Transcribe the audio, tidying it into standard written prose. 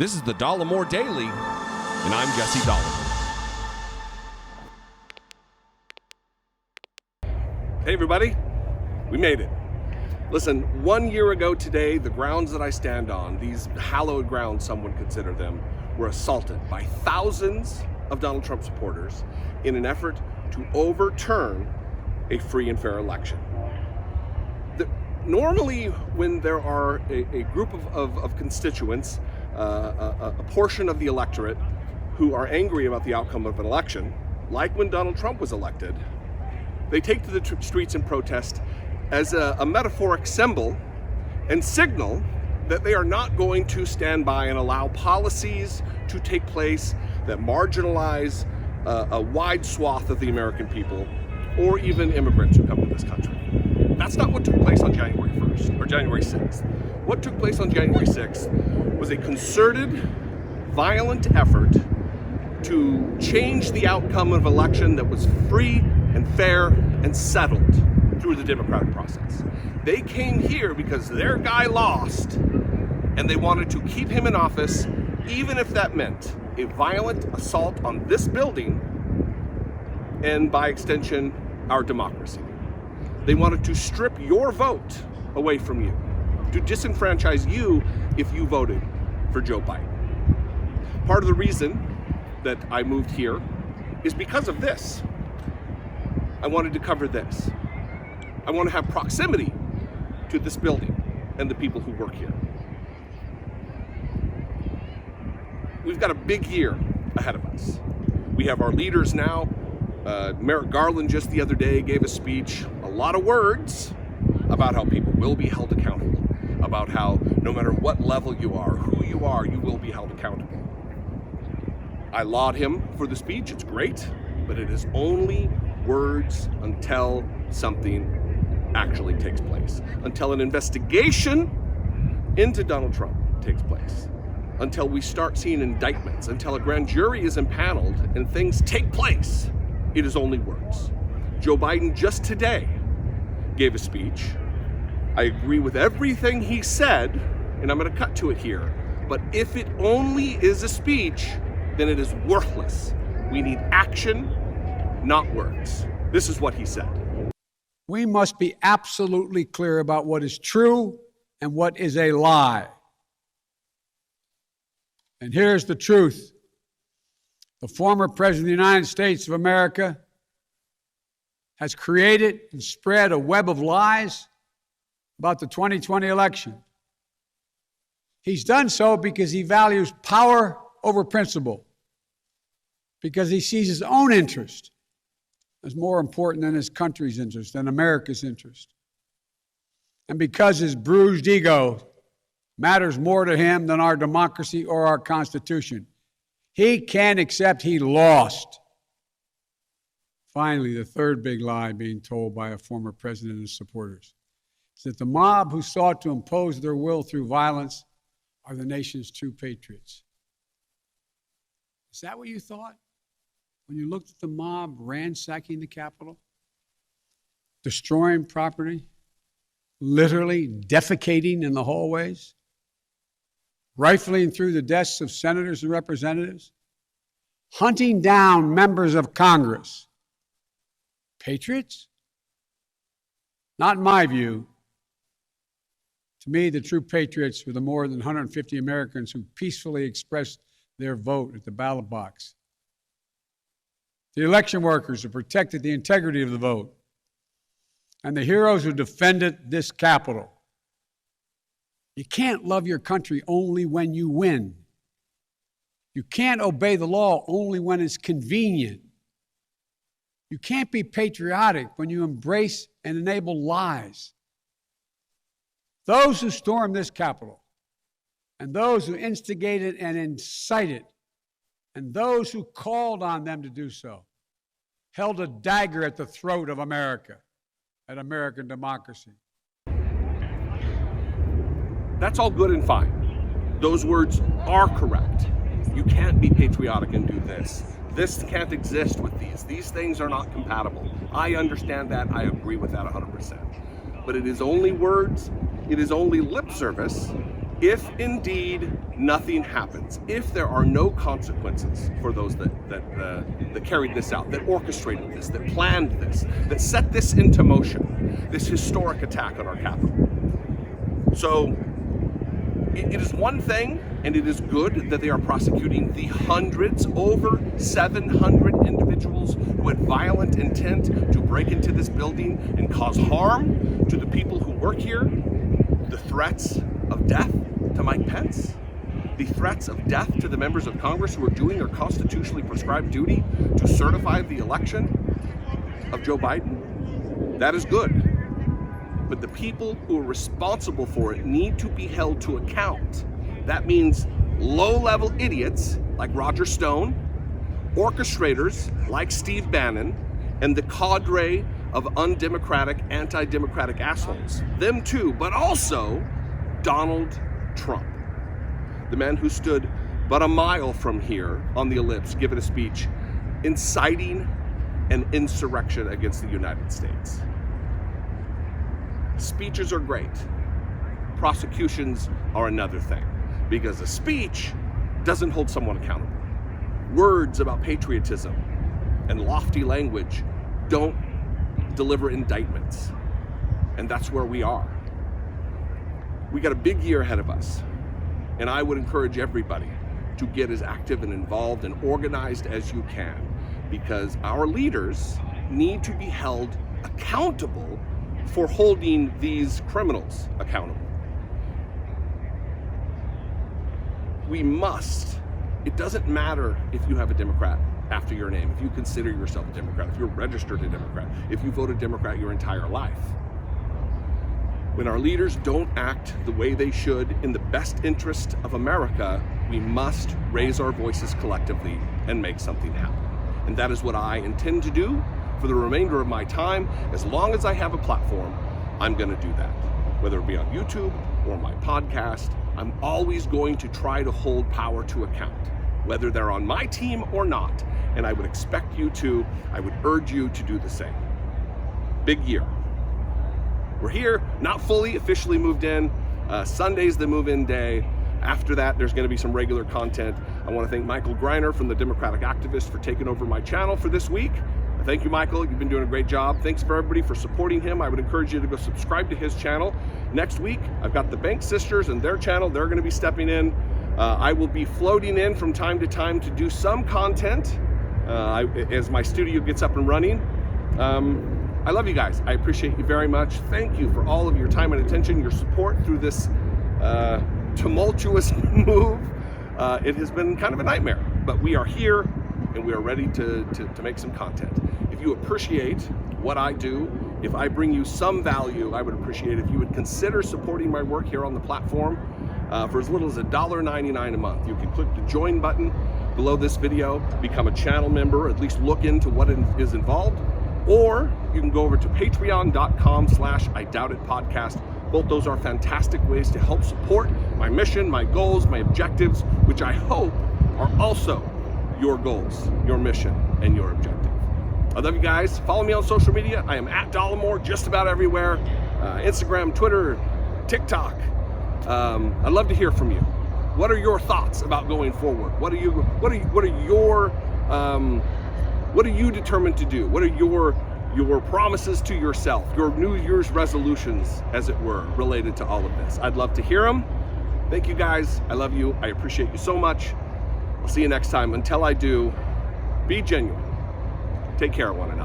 This is the Dollemore Daily, and I'm Jesse Dollemore. Hey everybody, we made it. Listen, 1 year ago today, the grounds that I stand on, these hallowed grounds some would consider them, were assaulted by thousands of Donald Trump supporters in an effort to overturn a free and fair election. Normally, when there are a group of constituents, a portion of the electorate who are angry about the outcome of an election, like when Donald Trump was elected, they take to the streets and protest as a metaphoric symbol and signal that they are not going to stand by and allow policies to take place that marginalize a wide swath of the American people or even immigrants who come to this country. That's not what took place on January 1st or January 6th. What took place on January 6th was a concerted, violent effort to change the outcome of an election that was free and fair and settled through the democratic process. They came here because their guy lost and they wanted to keep him in office, even if that meant a violent assault on this building and by extension, our democracy. They wanted to strip your vote away from you, to disenfranchise you if you voted for Joe Biden. Part of the reason that I moved here is because of this. I wanted to cover this. I want to have proximity to this building and the people who work here. We've got a big year ahead of us. We have our leaders now. Merrick Garland just the other day gave a speech, a lot of words about how people will be held accountable, about how no matter what level you are, who you are, you will be held accountable. I laud him for the speech, it's great, but it is only words until something actually takes place, until an investigation into Donald Trump takes place, until we start seeing indictments, until a grand jury is impaneled and things take place. It is only words. Joe Biden just today gave a speech. I agree with everything he said, and I'm going to cut to it here. But if it only is a speech, then it is worthless. We need action, not words. This is what he said. We must be absolutely clear about what is true and what is a lie. And here's the truth. The former President of the United States of America has created and spread a web of lies about the 2020 election. He's done so because he values power over principle, because he sees his own interest as more important than his country's interest, than America's interest, and because his bruised ego matters more to him than our democracy or our Constitution. He can't accept he lost. Finally, the third big lie being told by a former president and his supporters is that the mob who sought to impose their will through violence are the nation's true patriots. Is that what you thought when you looked at the mob ransacking the Capitol, destroying property, literally defecating in the hallways, rifling through the desks of senators and representatives, hunting down members of Congress? Patriots? Not in my view. To me, the true patriots were the more than 150 Americans who peacefully expressed their vote at the ballot box, the election workers who protected the integrity of the vote, and the heroes who defended this Capitol. You can't love your country only when you win. You can't obey the law only when it's convenient. You can't be patriotic when you embrace and enable lies. Those who stormed this Capitol, and those who instigated and incited, and those who called on them to do so, held a dagger at the throat of America, at American democracy. That's all good and fine. Those words are correct. You can't be patriotic and do this. This can't exist with these. These things are not compatible. I understand that. I agree with that 100%. But it is only words. It is only lip service if indeed nothing happens, if there are no consequences for those that carried this out, that orchestrated this, that planned this, that set this into motion, this historic attack on our capital. So it is one thing, and it is good that they are prosecuting the hundreds, over 700 individuals who had violent intent to break into this building and cause harm to the people who work here, the threats of death to Mike Pence, the threats of death to the members of Congress who are doing their constitutionally prescribed duty to certify the election of Joe Biden. That is good. But the people who are responsible for it need to be held to account. That means low-level idiots like Roger Stone, orchestrators like Steve Bannon, and the cadre of undemocratic, anti-democratic assholes. Them too, but also Donald Trump, the man who stood but a mile from here on the ellipse, giving a speech inciting an insurrection against the United States. Speeches are great. Prosecutions are another thing, because a speech doesn't hold someone accountable. Words about patriotism and lofty language don't deliver indictments. And that's where we are. We got a big year ahead of us, and I would encourage everybody to get as active and involved and organized as you can, because our leaders need to be held accountable for holding these criminals accountable. We must. It doesn't matter if you have a Democrat after your name, if you consider yourself a Democrat, if you're registered a Democrat, if you voted Democrat your entire life. When our leaders don't act the way they should in the best interest of America, we must raise our voices collectively and make something happen. And that is what I intend to do for the remainder of my time. As long as I have a platform, I'm going to do that. Whether it be on YouTube or my podcast, I'm always going to try to hold power to account, whether they're on my team or not. And I would expect you to, I would urge you to do the same. Big year. We're here, not fully officially moved in. Sunday's the move-in day. After that, there's going to be some regular content. I want to thank Michael Greiner from the Democratic Activist for taking over my channel for this week. Thank you, Michael. You've been doing a great job. Thanks for everybody for supporting him. I would encourage you to go subscribe to his channel. Next week, I've got the Bank Sisters and their channel. They're going to be stepping in. I will be floating in from time to time to do some content as my studio gets up and running. I love you guys. I appreciate you very much. Thank you for all of your time and attention, your support through this tumultuous move. It has been kind of a nightmare, but we are here and we are ready to make some content. If you appreciate what I do, if I bring you some value, I would appreciate if you would consider supporting my work here on the platform for as little as $1.99 a month. You can click the join button below this video, become a channel member, at least look into what is involved, or you can go over to patreon.com/IDoubtItPodcast. Both those are fantastic ways to help support my mission, my goals, my objectives, which I hope are also your goals, your mission, and your objective. I love you guys. Follow me on social media. I am at Dollemore just about everywhere. Instagram, Twitter, TikTok. I'd love to hear from you. What are your thoughts about going forward? What are you determined to do? What are your promises to yourself, your New Year's resolutions, as it were, related to all of this? I'd love to hear them. Thank you guys. I love you. I appreciate you so much. I'll see you next time. Until I do, be genuine. Take care of one another.